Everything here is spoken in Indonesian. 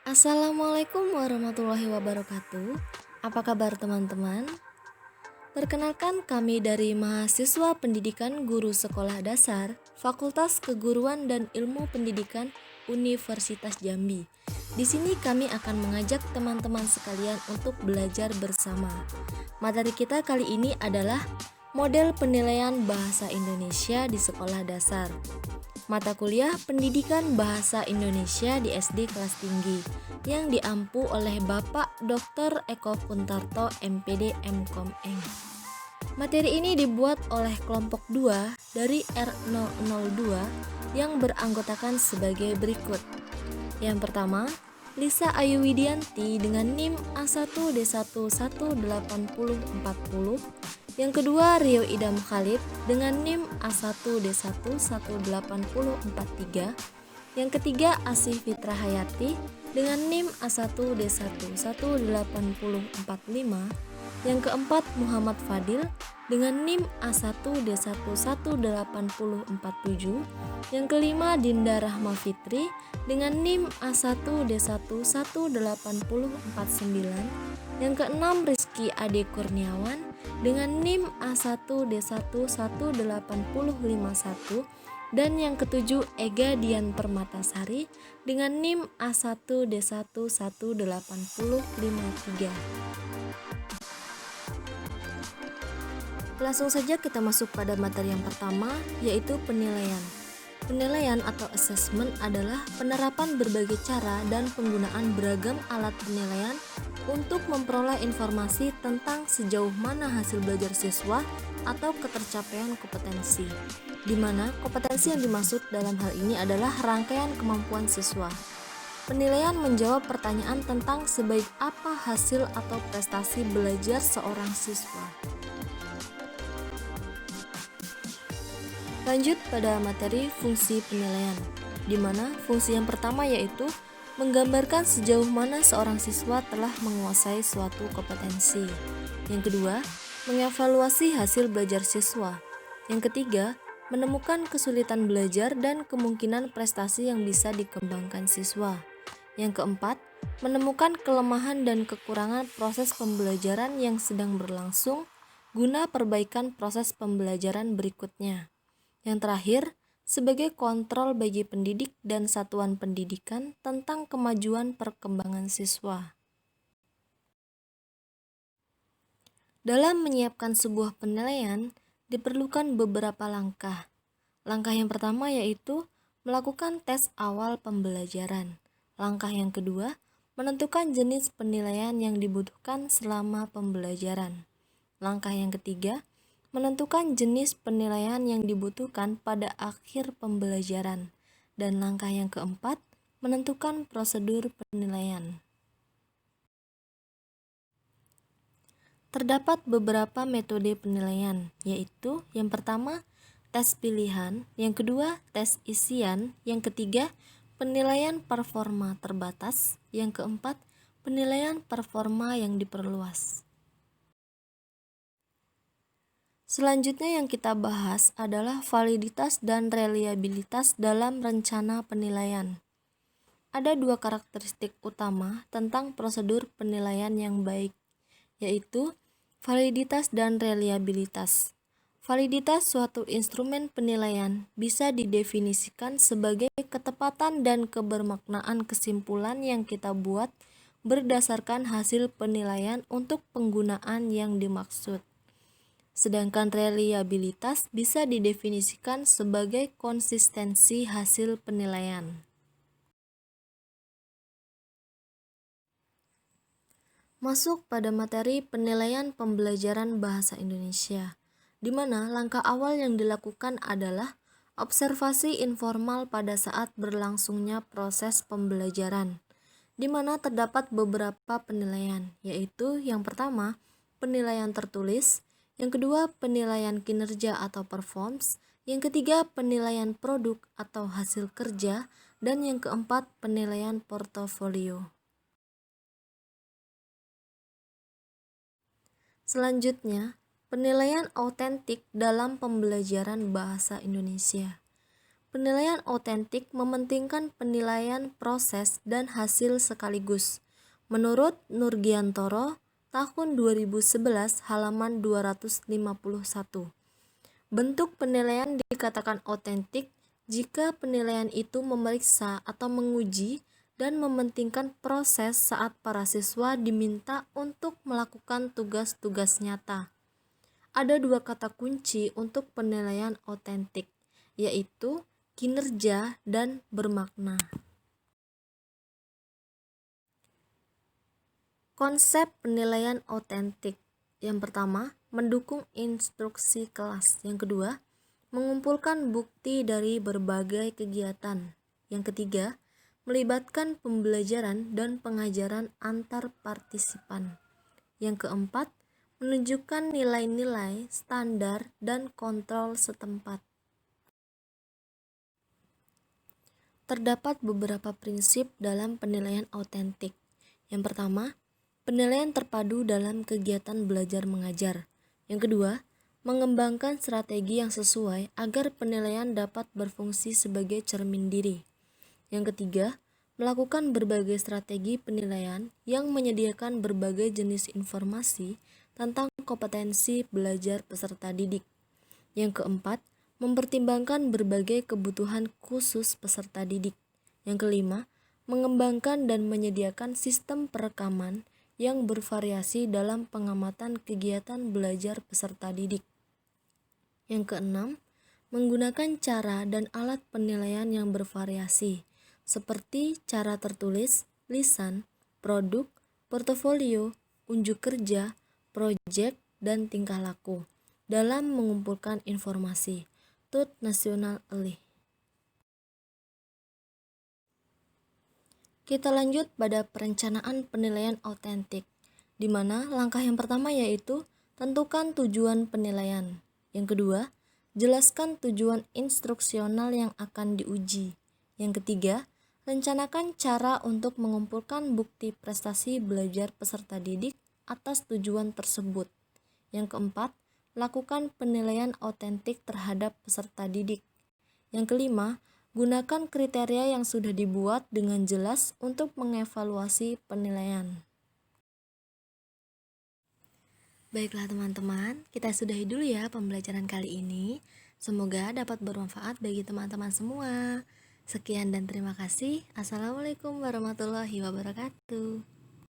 Assalamualaikum warahmatullahi wabarakatuh. Apa kabar teman-teman? Perkenalkan kami dari mahasiswa pendidikan guru sekolah dasar, Fakultas Keguruan dan Ilmu Pendidikan Universitas Jambi. Di sini kami akan mengajak teman-teman sekalian untuk belajar bersama. Materi kita kali ini adalah model penilaian bahasa Indonesia di sekolah dasar. Mata kuliah Pendidikan Bahasa Indonesia di SD kelas tinggi yang diampu oleh Bapak Dr. Eko Puntarto MPD Mkom Eng. Materi ini dibuat oleh kelompok 2 dari R002 yang beranggotakan sebagai berikut. Yang pertama, Lisa Ayu Widianti dengan NIM A1D1184040. Yang kedua, Rio Idam Khalid dengan NIM A1D1184043. Yang ketiga, Asih Fitra Hayati dengan NIM A1D1184045. Yang keempat, Muhammad Fadil dengan NIM A1D1184047. Yang kelima, Dinda Rahma Fitri dengan NIM A1D1184049. Yang keenam, Rizky Ade Kurniawan dengan NIM A1D1184051. Dan yang ketujuh, Ega Dian Permatasari dengan NIM A1D1184053. Langsung saja kita masuk pada materi yang pertama, yaitu penilaian. Penilaian atau assessment adalah penerapan berbagai cara dan penggunaan beragam alat penilaian untuk memperoleh informasi tentang sejauh mana hasil belajar siswa atau ketercapaian kompetensi, di mana kompetensi yang dimaksud dalam hal ini adalah rangkaian kemampuan siswa. Penilaian menjawab pertanyaan tentang sebaik apa hasil atau prestasi belajar seorang siswa. Lanjut pada materi fungsi penilaian, di mana fungsi yang pertama yaitu menggambarkan sejauh mana seorang siswa telah menguasai suatu kompetensi. Yang kedua, mengevaluasi hasil belajar siswa. Yang ketiga, menemukan kesulitan belajar dan kemungkinan prestasi yang bisa dikembangkan siswa. Yang keempat, menemukan kelemahan dan kekurangan proses pembelajaran yang sedang berlangsung guna perbaikan proses pembelajaran berikutnya. Yang terakhir, sebagai kontrol bagi pendidik dan satuan pendidikan tentang kemajuan perkembangan siswa. Dalam menyiapkan sebuah penilaian, diperlukan beberapa langkah. Langkah yang pertama yaitu melakukan tes awal pembelajaran. Langkah yang kedua, menentukan jenis penilaian yang dibutuhkan selama pembelajaran. Langkah yang ketiga, menentukan jenis penilaian yang dibutuhkan pada akhir pembelajaran. Dan langkah yang keempat, menentukan prosedur penilaian. Terdapat beberapa metode penilaian, yaitu yang pertama, tes pilihan, yang kedua, tes isian, yang ketiga, penilaian performa terbatas, yang keempat, penilaian performa yang diperluas. Selanjutnya yang kita bahas adalah validitas dan reliabilitas dalam rencana penilaian. Ada dua karakteristik utama tentang prosedur penilaian yang baik, yaitu validitas dan reliabilitas. Validitas suatu instrumen penilaian bisa didefinisikan sebagai ketepatan dan kebermaknaan kesimpulan yang kita buat berdasarkan hasil penilaian untuk penggunaan yang dimaksud. Sedangkan reliabilitas bisa didefinisikan sebagai konsistensi hasil penilaian. Masuk pada materi penilaian pembelajaran bahasa Indonesia, di mana langkah awal yang dilakukan adalah observasi informal pada saat berlangsungnya proses pembelajaran, di mana terdapat beberapa penilaian, yaitu yang pertama, penilaian tertulis, yang kedua, penilaian kinerja atau performance, yang ketiga, penilaian produk atau hasil kerja, dan yang keempat, penilaian portofolio. Selanjutnya, penilaian autentik dalam pembelajaran bahasa Indonesia. Penilaian otentik mementingkan penilaian proses dan hasil sekaligus. Menurut Nurgiantoro, tahun 2011 halaman 251. Bentuk penilaian dikatakan otentik jika penilaian itu memeriksa atau menguji dan mementingkan proses saat para siswa diminta untuk melakukan tugas-tugas nyata. Ada dua kata kunci untuk penilaian otentik, yaitu kinerja dan bermakna. Konsep penilaian otentik. Yang pertama, mendukung instruksi kelas. Yang kedua, mengumpulkan bukti dari berbagai kegiatan. Yang ketiga, melibatkan pembelajaran dan pengajaran antar partisipan. Yang keempat, menunjukkan nilai-nilai, standar, dan kontrol setempat. Terdapat beberapa prinsip dalam penilaian otentik. Yang pertama, penilaian terpadu dalam kegiatan belajar mengajar. Yang kedua, mengembangkan strategi yang sesuai agar penilaian dapat berfungsi sebagai cermin diri. Yang ketiga, melakukan berbagai strategi penilaian yang menyediakan berbagai jenis informasi tentang kompetensi belajar peserta didik. Yang keempat, mempertimbangkan berbagai kebutuhan khusus peserta didik. Yang kelima, mengembangkan dan menyediakan sistem perekaman yang bervariasi dalam pengamatan kegiatan belajar peserta didik. Yang keenam, menggunakan cara dan alat penilaian yang bervariasi, seperti cara tertulis, lisan, produk, portofolio, unjuk kerja, proyek, dan tingkah laku dalam mengumpulkan informasi. Tut Nasional Elih. Kita lanjut pada perencanaan penilaian otentik, di mana langkah yang pertama yaitu tentukan tujuan penilaian. Yang kedua, jelaskan tujuan instruksional yang akan diuji. Yang ketiga, rencanakan cara untuk mengumpulkan bukti prestasi belajar peserta didik atas tujuan tersebut. Yang keempat, lakukan penilaian otentik terhadap peserta didik. Yang kelima, gunakan kriteria yang sudah dibuat dengan jelas untuk mengevaluasi penilaian. Baiklah teman-teman, kita sudahi dulu ya pembelajaran kali ini. Semoga dapat bermanfaat bagi teman-teman semua. Sekian dan terima kasih. Assalamualaikum warahmatullahi wabarakatuh.